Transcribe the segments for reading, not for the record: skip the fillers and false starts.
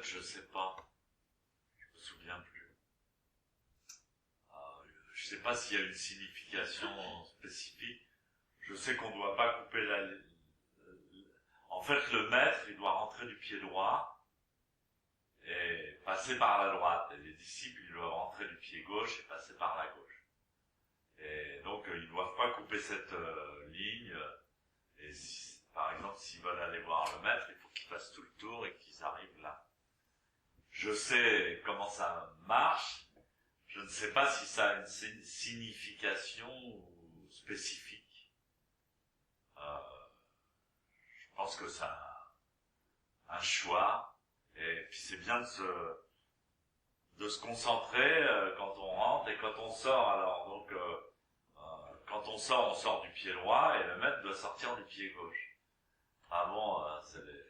je sais pas. Je me souviens plus. Je sais pas s'il y a une signification spécifique. Je sais qu'on doit pas couper en fait, le maître, il doit rentrer du pied droit et passer par la droite. Et les disciples, ils doivent rentrer du pied gauche et passer par la gauche. Et donc, ils doivent pas couper cette ligne. Et si, par exemple, s'ils veulent aller voir le maître, il faut qu'ils fassent tout le tour et qu'ils arrivent là. Je sais comment ça marche. Je ne sais pas si ça a une signification spécifique. Je pense que c'est un choix. Et puis c'est bien de se concentrer quand on rentre et quand on sort. Alors donc quand on sort du pied droit et le maître doit sortir du pied gauche. Ah bon, c'est des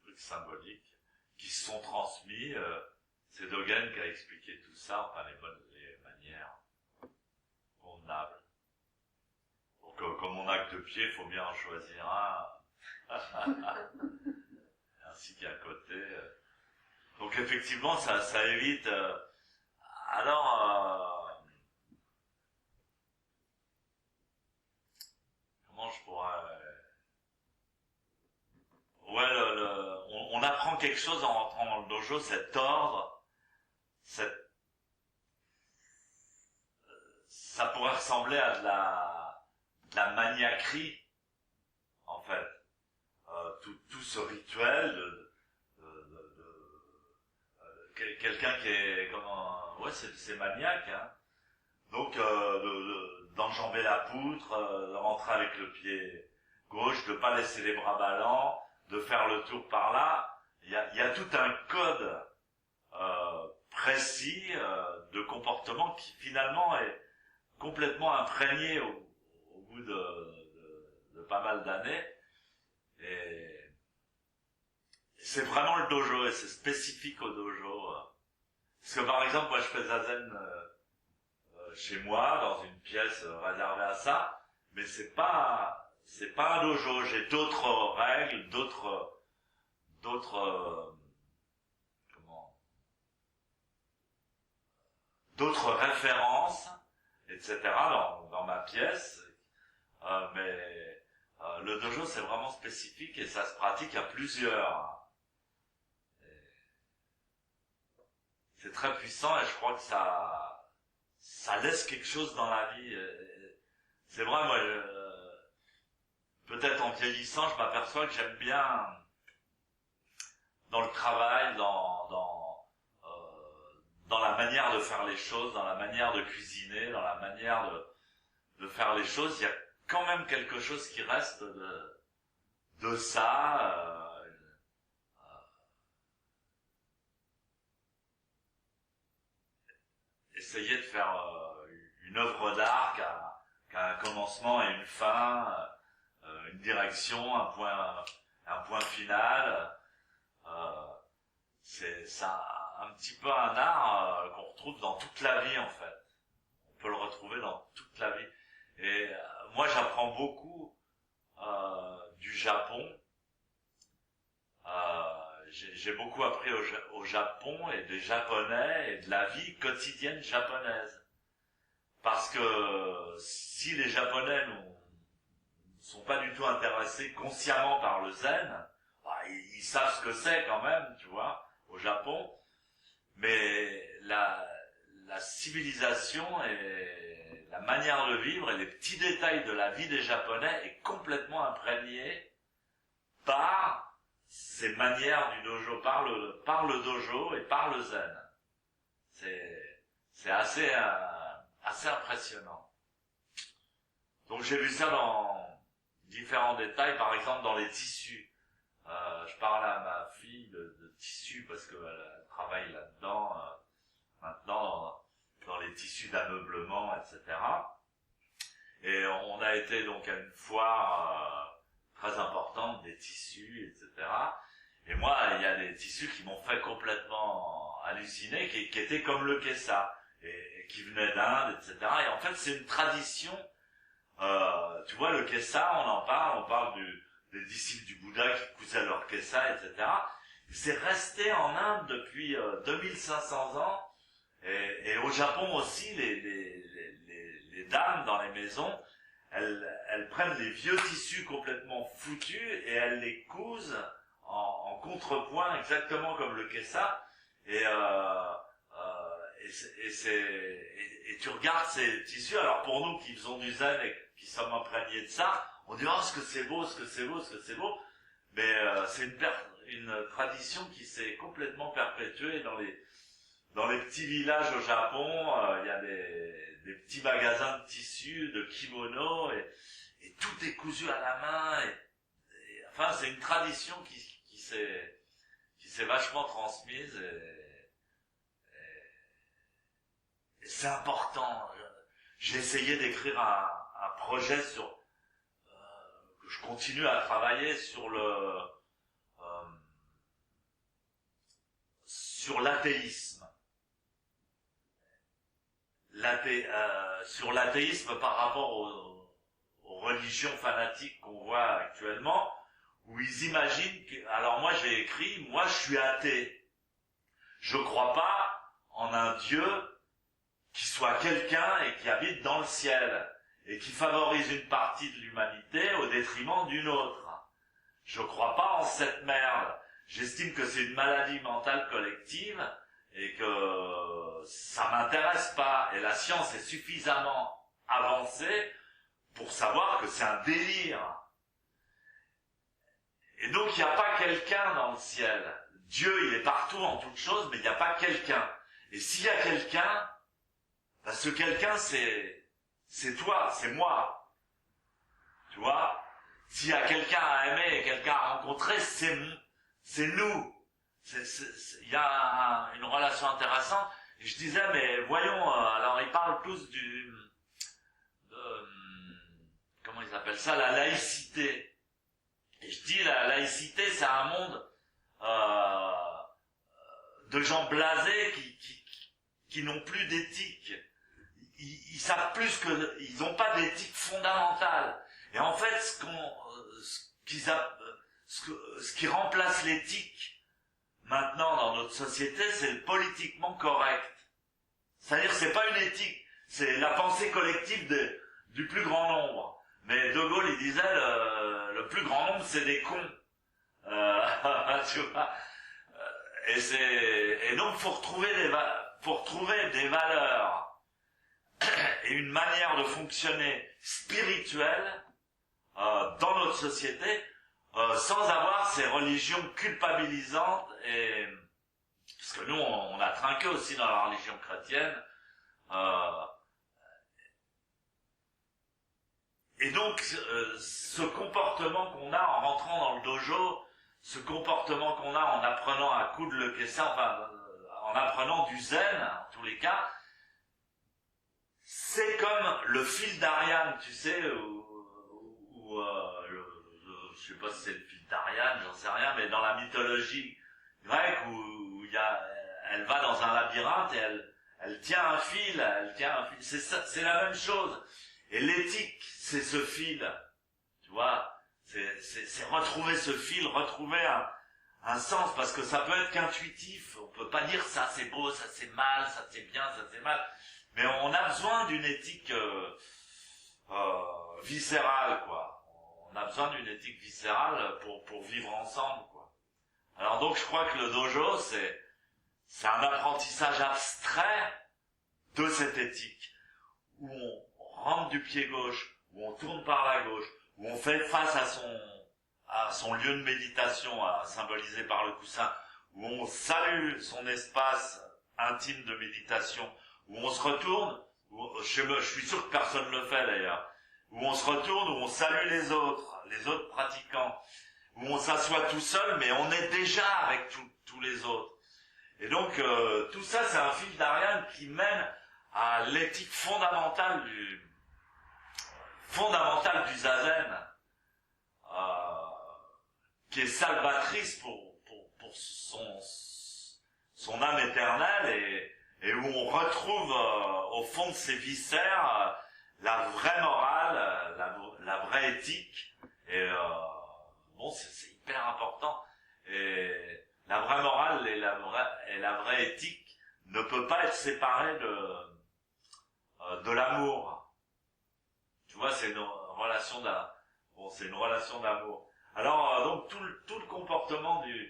trucs symboliques qui se sont transmis. C'est Dogen qui a expliqué tout ça, enfin les manières convenables. Donc comme on n'a que deux pieds, il faut bien en choisir un. Ainsi qu'à côté. Donc effectivement, ça évite. Alors, comment je pourrais... Ouais, on apprend quelque chose en rentrant dans le dojo, cet ordre, ça pourrait ressembler à de la maniaquerie, en fait. Tout ce rituel quelqu'un qui est c'est maniaque, hein. Donc d'enjamber la poutre, de rentrer avec le pied gauche, de pas laisser les bras ballants, de faire le tour par là. Il y a tout un code précis de comportement qui finalement est complètement imprégné au bout de pas mal d'années. Et c'est vraiment le dojo et c'est spécifique au dojo. Parce que par exemple, moi je fais zazen chez moi dans une pièce réservée à ça, mais c'est pas un dojo. J'ai d'autres règles, d'autres références, etc. dans ma pièce. Mais le dojo c'est vraiment spécifique et ça se pratique à plusieurs. C'est très puissant et je crois que ça laisse quelque chose dans la vie. C'est vrai, moi, peut-être en vieillissant, je m'aperçois que j'aime bien dans le travail, dans la manière de faire les choses, dans la manière de cuisiner, dans la manière de faire les choses, il y a quand même quelque chose qui reste de ça. Essayer de faire une œuvre d'art qui a un commencement et une fin, une direction, un point final. C'est ça, un petit peu un art qu'on retrouve dans toute la vie en fait. On peut le retrouver dans toute la vie. Et moi j'apprends beaucoup du Japon. J'ai beaucoup appris au Japon et des Japonais et de la vie quotidienne japonaise. Parce que si les Japonais ne sont pas du tout intéressés consciemment par le zen, ils savent ce que c'est quand même, tu vois, au Japon. Mais la civilisation et la manière de vivre et les petits détails de la vie des Japonais est complètement imprégnée par ces manières du dojo, par le dojo et par le zen. C'est assez impressionnant. Donc j'ai vu ça dans différents détails, par exemple dans les tissus. Je parlais à ma fille de tissus parce qu'elle travaille là-dedans maintenant dans les tissus d'ameublement, etc. Et on a été donc à une foire très importante des tissus, etc. Et moi, il y a des tissus qui m'ont fait complètement halluciner, qui étaient comme le kessa, et qui venaient d'Inde, etc. Et en fait, c'est une tradition. Tu vois, le kessa, on parle des disciples du Bouddha qui cousaient leur kessa, etc. C'est resté en Inde depuis 2500 ans, et au Japon aussi, les dames dans les maisons, elles prennent les vieux tissus complètement foutus et elles les cousent en contrepoint, exactement comme le kessa, et tu regardes ces tissus. Alors pour nous qui faisons du zen et qui sommes imprégnés de ça, on dit oh ce que c'est beau, ce que c'est beau, ce que c'est beau. Mais c'est une tradition qui s'est complètement perpétuée dans les petits villages au Japon. Il y a des petits magasins de tissus, de kimonos, et tout est cousu à la main. Enfin, c'est une tradition qui s'est vachement transmise, et c'est important. J'ai essayé d'écrire un projet que je continue à travailler sur l'athéisme. Sur l'athéisme par rapport aux religions fanatiques qu'on voit actuellement, où ils imaginent que... Alors moi j'ai écrit, moi je suis athée. Je crois pas en un Dieu qui soit quelqu'un et qui habite dans le ciel, et qui favorise une partie de l'humanité au détriment d'une autre. Je crois pas en cette merde. J'estime que c'est une maladie mentale collective, et que ça m'intéresse pas. Et la science est suffisamment avancée pour savoir que c'est un délire. Et donc il n'y a pas quelqu'un dans le ciel. Dieu, il est partout en toutes choses, mais il n'y a pas quelqu'un. Et s'il y a quelqu'un, ben ce quelqu'un c'est toi, c'est moi. Tu vois? S'il y a quelqu'un à aimer et quelqu'un à rencontrer, c'est nous. Il y a une relation intéressante. Et je disais, mais voyons, alors ils parlent tous comment ils appellent ça, la laïcité. Et je dis, la laïcité, c'est un monde de gens blasés qui n'ont plus d'éthique. Ils savent plus que, ils n'ont pas d'éthique fondamentale. Et en fait, ce qui remplace l'éthique maintenant dans notre société, c'est le politiquement correct. C'est-à-dire, c'est pas une éthique, c'est la pensée collective du plus grand nombre. Mais De Gaulle, il disait, le plus grand nombre, c'est des cons. Tu vois. Et donc, faut retrouver des valeurs et une manière de fonctionner spirituelle dans notre société, sans avoir ces religions culpabilisantes, parce que nous on a trinqué aussi dans la religion chrétienne, et donc ce comportement qu'on a en rentrant dans le dojo, ce comportement qu'on a en apprenant à coudre le kessa, enfin en apprenant du zen en tous les cas, c'est comme le fil d'Ariane, tu sais, je sais pas si c'est le fil d'Ariane, j'en sais rien, mais dans la mythologie grecque où elle va dans un labyrinthe et elle tient un fil, c'est ça, c'est la même chose. Et l'éthique, c'est ce fil, tu vois, c'est retrouver ce fil, retrouver un sens, parce que ça peut être qu'intuitif, on peut pas dire ça c'est beau, ça c'est mal, ça c'est bien, ça c'est mal, mais on a besoin d'une éthique viscérale, quoi. On a besoin d'une éthique viscérale pour vivre ensemble, quoi. Alors donc je crois que le dojo c'est un apprentissage abstrait de cette éthique, où on rentre du pied gauche, où on tourne par la gauche, où on fait face à son lieu de méditation, symbolisé par le coussin, où on salue son espace intime de méditation, où on se retourne, je suis sûr que personne ne le fait d'ailleurs, où on se retourne, où on salue les autres pratiquants, où on s'assoit tout seul, mais on est déjà avec tous les autres. Et donc tout ça, c'est un fil d'Ariane qui mène à l'éthique fondamentale du zazen, qui est salvatrice pour son âme éternelle, et où on retrouve au fond de ses viscères la vraie morale, la vraie éthique. Et bon, c'est hyper important. Et la vraie morale et la vraie éthique ne peut pas être séparée de l'amour. Tu vois, c'est une relation c'est une relation d'amour. Alors donc tout le comportement de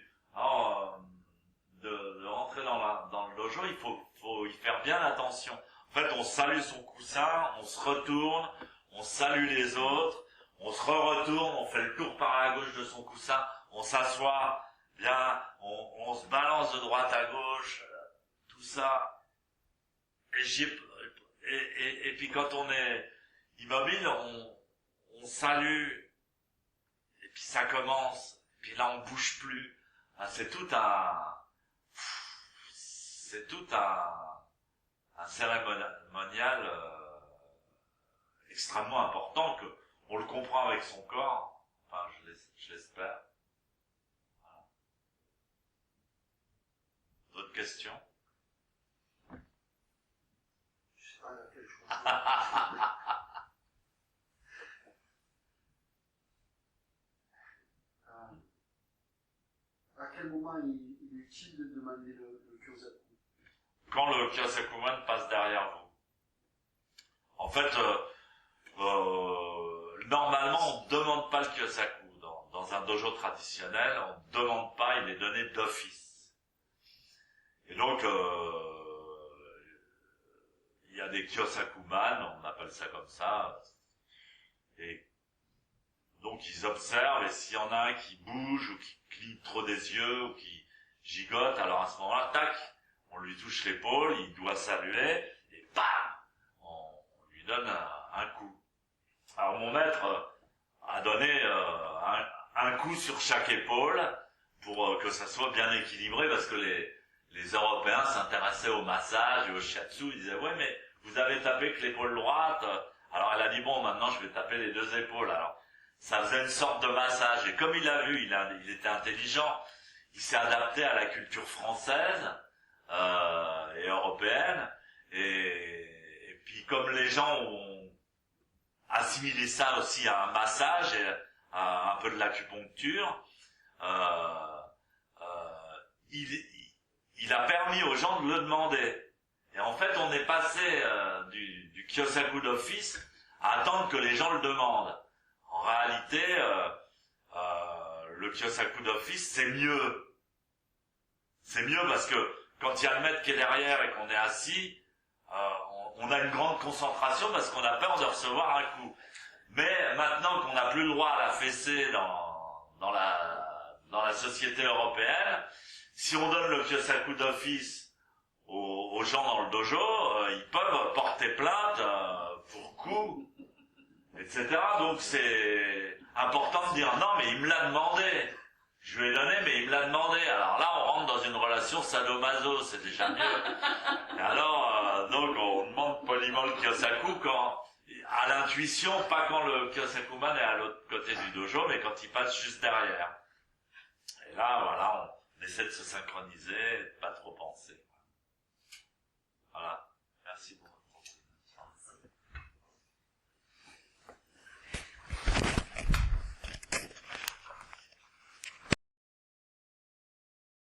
rentrer dans le dojo, il faut y faire bien attention. En fait, on salue son coussin, on se retourne, on salue les autres, on se retourne, on fait le tour par la gauche de son coussin, on s'assoit bien, on se balance de droite à gauche, tout ça. Et puis quand on est immobile, on salue, et puis ça commence, et puis là on bouge plus. C'est tout un cérémonial extrêmement important que on le comprend avec son corps. Enfin, je l'espère. Voilà. D'autres questions? Je sais pas quelle chose. À quel moment il est utile de demander le kyosaku? Quand le Kyosakuman passe derrière vous. En fait, normalement, on ne demande pas le Kyosaku. Dans un dojo traditionnel, on ne demande pas, il est donné d'office. Et donc, il y a des Kyosakuman, on appelle ça comme ça, et donc ils observent, et s'il y en a un qui bouge, ou qui cligne trop des yeux, ou qui gigote, alors à ce moment-là, tac, on lui touche l'épaule, il doit saluer, et bam, on lui donne un coup. Alors mon maître a donné un coup sur chaque épaule pour que ça soit bien équilibré, parce que les Européens s'intéressaient au massage et au shiatsu, ils disaient ouais mais vous avez tapé que l'épaule droite, alors elle a dit bon maintenant je vais taper les deux épaules. Alors ça faisait une sorte de massage, et comme il a vu, il était intelligent, il s'est adapté à la culture française et européenne, et puis comme les gens ont assimilé ça aussi à un massage et à un peu de l'acupuncture, il a permis aux gens de le demander. Et en fait, on est passé du Kyosaku d'office à attendre que les gens le demandent. En réalité, le Kyosaku d'office, c'est mieux. C'est mieux parce que quand il y a le maître qui est derrière et qu'on est assis, on a une grande concentration parce qu'on a peur de recevoir un coup. Mais maintenant qu'on n'a plus le droit à la fessée dans la société européenne, si on donne le Kyosaku d'office aux gens dans le dojo, ils peuvent porter plainte pour coup, etc. Donc c'est important de dire non mais il me l'a demandé. Je lui ai donné mais il me l'a demandé. Alors là on rentre dans une relation sadomaso, c'est déjà mieux. Et alors donc on demande poliment le Kyosaku à l'intuition, pas quand le Kyosakuman est à l'autre côté du dojo, mais quand il passe juste derrière. Et là voilà, on essaie de se synchroniser, de pas trop penser. Voilà.